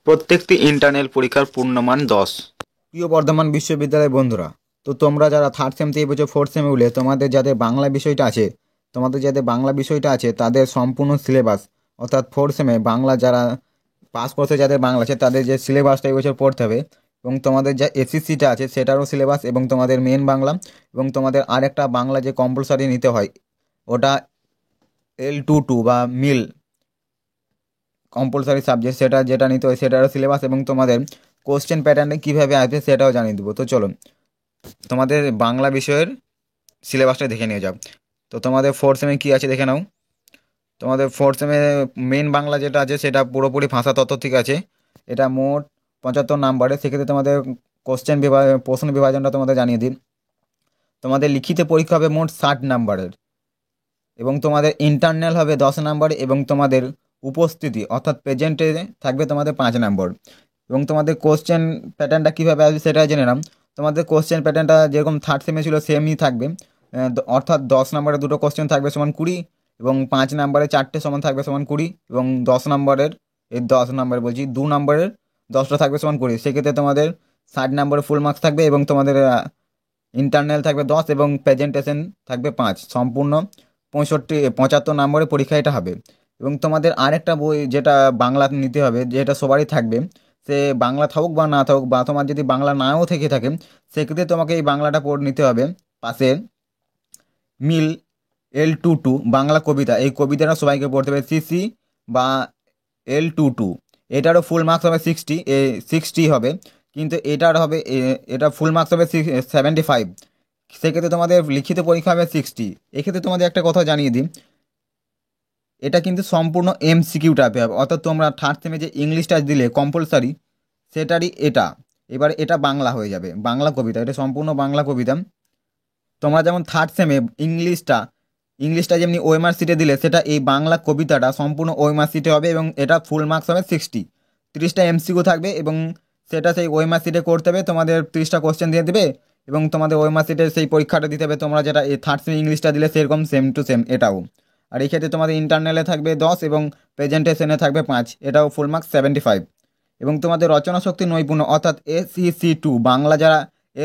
প্রত্যেকটি ইন্টারনাল পরীক্ষার পূর্ণমান 10। প্রিয় বর্ধমান বিশ্ববিদ্যালয়ের বন্ধুরা, তো তোমরা যারা থার্ড সেম থেকে এবছর ফোর্থ সেমে উঠলে তোমাদের যাদের বাংলা বিষয়টা আছে তাদের সম্পূর্ণ সিলেবাস, অর্থাৎ ফোর্থ সেমে বাংলা যারা পাস করতে যাদের বাংলা আছে তাদের যে সিলেবাসটা এবছর পড়তে হবে, এবং তোমাদের যা এসএসসিটা আছে সেটারও সিলেবাস, এবং তোমাদের মেন বাংলা, এবং তোমাদের আরেকটা বাংলা যে কম্পালসারি নিতে হয় ওটা L22 বা মিল কম্পালসারি সাবজেক্ট, সেটা যেটা নিতে হয় সেটারও সিলেবাস, এবং তোমাদের কোশ্চেন প্যাটার্নে কীভাবে আসবে সেটাও জানিয়ে দেবো। তো চলো তোমাদের বাংলা বিষয়ের সিলেবাসটা দেখে নিয়ে যাও। তো তোমাদের ফোর্থ সেমে কী আছে দেখে নাও। তোমাদের ফোর্থ সেমে মেন বাংলা যেটা আছে সেটা পুরোপুরি ভাষা তত্ত্ব থেকে আছে। এটা মোট 75 নাম্বারে। সেক্ষেত্রে তোমাদের প্রশ্ন বিভাজনটা তোমাদের জানিয়ে দিই। তোমাদের লিখিত পরীক্ষা হবে মোট 60 নাম্বারের, এবং তোমাদের ইন্টারনাল হবে 10 নাম্বার, এবং তোমাদের উপস্থিতি অর্থাৎ প্রেজেন্টে থাকবে তোমাদের 5 নম্বর। এবং তোমাদের কোশ্চেন প্যাটার্নটা কীভাবে আসবে সেটা জেনে নাও। তোমাদের কোশ্চেন প্যাটার্নটা যেরকম থার্ড সেমে ছিল সেমই থাকবে, অর্থাৎ 10 নম্বরে দুটো কোশ্চেন থাকবে সমান 20, এবং 5 নম্বরে 4টে সমান থাকবে সমান 20, এবং 10 নম্বরের 2 নম্বরের 10টা থাকবে সমান 20। সেক্ষেত্রে তোমাদের 60 নম্বরে ফুল মার্কস থাকবে, এবং তোমাদের ইন্টারনাল থাকবে 10, এবং প্রেজেন্টেশন থাকবে 5। সম্পূর্ণ 75 নম্বরে পরীক্ষা এটা হবে। এবং তোমাদের আরেকটা বই যেটা বাংলা নিতে হবে, যেটা সবারই থাকবে, সে বাংলা থাকুক বা না থাকুক, বা তোমার যদি বাংলা নাও থেকে থাকে সেক্ষেত্রে তোমাকে এই বাংলাটা পড়ে নিতে হবে। পাশে মিল L22 বাংলা কবিতা, এই কবিতাটা সবাইকে পড়তে হবে। সিসি বা L22 এটারও ফুল মার্কস হবে 60 হবে, কিন্তু এটার হবে এটা ফুল মার্কস হবে 75। সেক্ষেত্রে তোমাদের লিখিত পরীক্ষা হবে 60। এক্ষেত্রে তোমাদের একটা কথা জানিয়ে দিই, এটা কিন্তু সম্পূর্ণ MCQ টাইপে হবে, অর্থাৎ তোমরা থার্ড সেমে যে ইংলিশটা দিলে কম্পালসারি সেটারই এটা এবার এটা বাংলা হয়ে যাবে। বাংলা কবিতা, এটা সম্পূর্ণ বাংলা কবিতা। তোমরা যেমন থার্ড সেমে ইংলিশটা যেমনি ওএমআর সিটে দিলে, সেটা এই বাংলা কবিতাটা সম্পূর্ণ ওএমআর সিটে হবে, এবং এটা ফুল মার্কস হবে 60। 30টা MCQ থাকবে, এবং সেটা সেই ওএমআর সিটে করতে হবে। তোমাদের 30টা কোশ্চেন দিয়ে দেবে, এবং তোমাদের ওএমআর সিটে সেই পরীক্ষাটা দিতে হবে তোমরা যেটা এই থার্ড সেমে ইংলিশটা দিলে সেরকম সেম টু সেম এটাও। আর এই ক্ষেত্রে তোমাদের ইন্টারনালে থাকবে 10, এবং প্রেজেন্টেশনে থাকবে 5, এটাও ফুল মার্কস 75। এবং তোমাদের রচনা শক্তি নৈপুণ্য, অর্থাৎ SEC2 বাংলা যারা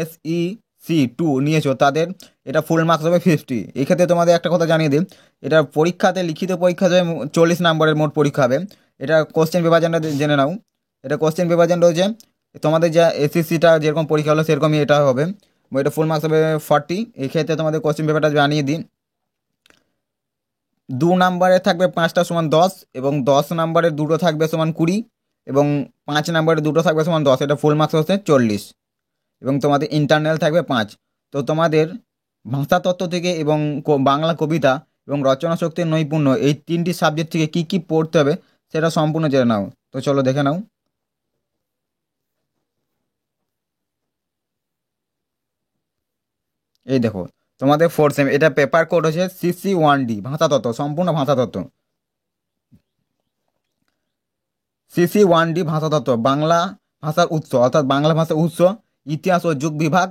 SEC2 নিয়েছো তাদের এটা ফুল মার্কস হবে 50। এই ক্ষেত্রে তোমাদের একটা কথা জানিয়ে দিই, এটা পরীক্ষাতে লিখিত পরীক্ষা হবে 40 নম্বরের মোট পরীক্ষা হবে। এটা কোশ্চেন বিভাজনটা জেনে নাও। এটা কোশ্চেন বিভাজন রয়েছে, তোমাদের যা SECটা যেরকম পরীক্ষা হলো সেরকমই এটা হবে, এটা ফুল মার্কস হবে 40। এই ক্ষেত্রে তোমাদের কোশ্চেন পেপারটা জানিয়ে দিই, 2 নম্বরে থাকবে 5টা সমান 10, এবং 10 নম্বরের দুটো থাকবে সমান 20, এবং 5 নম্বরের দুটো থাকবে সমান 10, এটা ফুল মার্কস হচ্ছে 40। এবং তোমাদের ইন্টারনাল থাকবে 5। তো তোমাদের ভাষাতত্ত্ব থেকে এবং বাংলা কবিতা এবং রচনা শক্তির নৈপুণ্য এই 3টি সাবজেক্ট থেকে কি কি পড়তে হবে সেটা সম্পূর্ণ জেনে নাও। তো চলো দেখে নাও। এই দেখো তোমাদের ফোর্থ সেম, এটা পেপার কোড হচ্ছে CC1D ভাষাতত্ত্ব, সম্পূর্ণ ভাষাতত্ত্ব। CC1D ভাষাতত্ত্ব, বাংলা ভাষার উৎস, অর্থাৎ বাংলা ভাষার উৎস, ইতিহাস ও যুগ বিভাগ,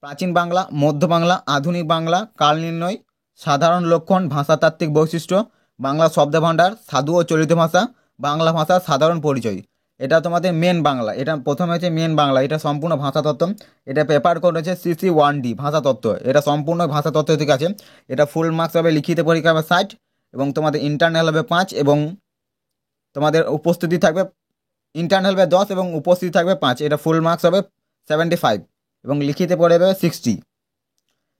প্রাচীন বাংলা, মধ্য বাংলা, আধুনিক বাংলা, কাল নির্ণয়, সাধারণ লক্ষণ, ভাষাতাত্ত্বিক বৈশিষ্ট্য, বাংলা শব্দভাণ্ডার, সাধু ও চলিত ভাষা, বাংলা ভাষার সাধারণ পরিচয়। এটা তোমাদের মেন বাংলা, এটা প্রথমে হচ্ছে মেন বাংলা, এটা সম্পূর্ণ ভাষাতত্ত্ব। এটা পেপার কোড হচ্ছে CC1D ভাষাতত্ত্ব, এটা সম্পূর্ণ ভাষাতত্ত্ব থেকে আছে। এটা ফুল মার্কস হবে, লিখিত পরীক্ষা হবে 60, এবং তোমাদের ইন্টারনাল হবে 5, এবং তোমাদের উপস্থিতি থাকবে ইন্টারনাল হবে 10, এবং উপস্থিতি থাকবে 5, এটা ফুল মার্কস হবে 75, এবং লিখিতে পড়ে যাবে 60।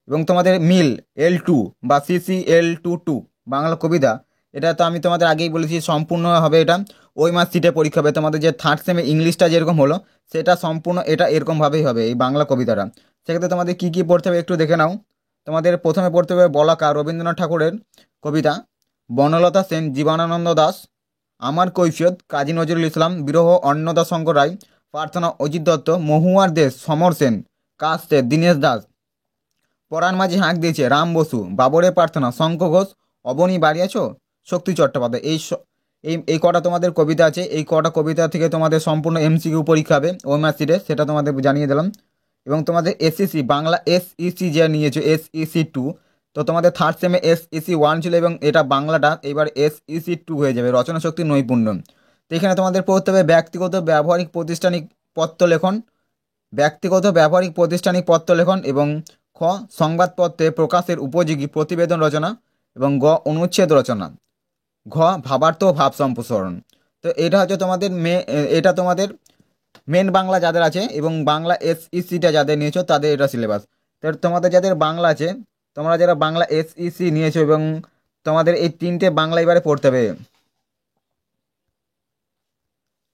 এবং তোমাদের মিল L2 বা CCL22 বাংলা কবিতা, এটা তো আমি তোমাদের আগেই বলেছি সম্পূর্ণ হবে এটা ওই মাস সিটে পরীক্ষা হবে। তোমাদের যে থার্ড সেমে ইংলিশটা যেরকম হলো সেটা সম্পূর্ণ এটা এরকমভাবেই হবে এই বাংলা কবিতাটা। সেক্ষেত্রে তোমাদের কী কী পড়তে হবে একটু দেখে নাও। তোমাদের প্রথমে পড়তে হবে বলাকা রবীন্দ্রনাথ ঠাকুরের কবিতা, বনলতা সেন জীবনানন্দ দাস, আমার কৈফিয়ত কাজী নজরুল ইসলাম, বিরহ অন্নদাশঙ্কর রায়, প্রার্থনা অজিত দত্ত, মহুয়ার দেশ সমর সেন, কাস্তে দীনেশ দাস, পরাণ মাঝি হাঁক দিয়েছে রাম বসু, বাবরের প্রার্থনা শঙ্খ ঘোষ, অবনী বাড়িয়েছ শক্তি চট্টোপাধ্যায়। এই কটা তোমাদের কবিতা আছে। এই কটা কবিতা থেকে তোমাদের সম্পূর্ণ MCQ পরীক্ষা হবে ওএমআর সিটে, সেটা তোমাদের জানিয়ে দিলাম। এবং তোমাদের SEC বাংলা SEC যে নিয়েছো SEC2, তো তোমাদের থার্ড সেমে SEC1 ছিল, এবং এটা বাংলাটা এবার SEC2 হয়ে যাবে, রচনা শক্তি নৈপুণ্য। তো এখানে তোমাদের পড়তে হবে ব্যক্তিগত ব্যবহারিক প্রাতিষ্ঠানিক পত্র লেখন, ব্যক্তিগত ব্যবহারিক প্রাতিষ্ঠানিক পত্র লেখন, এবং খ সংবাদপত্রে প্রকাশের উপযোগী প্রতিবেদন রচনা, এবং গ অনুচ্ছেদ রচনা, ঘ ভাবার্থ ও ভাব সম্প্রসারণ। তো এটা হচ্ছে তোমাদের এটা তোমাদের মেন বাংলা যাদের আছে এবং বাংলা এসইসিটা যাদের নিয়েছো তাদের এটা সিলেবাস। তো তোমাদের যাদের বাংলা আছে, তোমরা যারা বাংলা এসইসি নিয়েছো এবং তোমাদের এই 3টে বাংলা এবারে পড়তে হবে।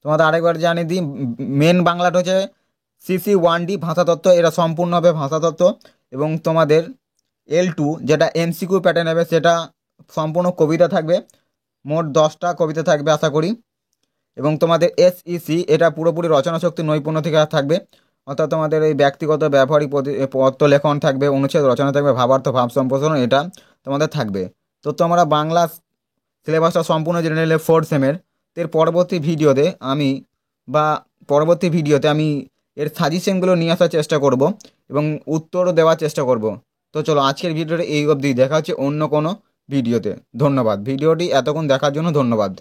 তোমাদের আরেকবার জানিয়ে দিই, মেন বাংলাটা হচ্ছে CC1D ভাষাতত্ত্ব, এটা সম্পূর্ণ হবে ভাষাতত্ত্ব, এবং তোমাদের L2 যেটা MCQ প্যাটার্ন হবে সেটা সম্পূর্ণ কবিতা থাকবে, মোট 10টা কবিতা থাকবে আশা করি। এবং তোমাদের SEC এটা পুরোপুরি রচনা শক্তি নৈপুণ্য থেকে থাকবে, অর্থাৎ তোমাদের এই ব্যক্তিগত ব্যবহারিক পত্র লেখন থাকবে, অনুচ্ছেদ রচনা থাকবে, ভাবার্থ ভাব সম্প্রসারণ এটা তোমাদের থাকবে। তো তোমরা বাংলা সিলেবাসটা সম্পূর্ণ জেনে নিলে 4th সেমের। এর পরবর্তী ভিডিওতে আমি এর সাজেশনগুলো নিয়ে আসার চেষ্টা করব এবং উত্তরও দেওয়ার চেষ্টা করব। তো চলো আজকের ভিডিওটা এই অবধি, দেখা হচ্ছে অন্য কোনো ভিডিওতে। ধন্যবাদ, ভিডিওটি এতক্ষণ দেখার জন্য ধন্যবাদ।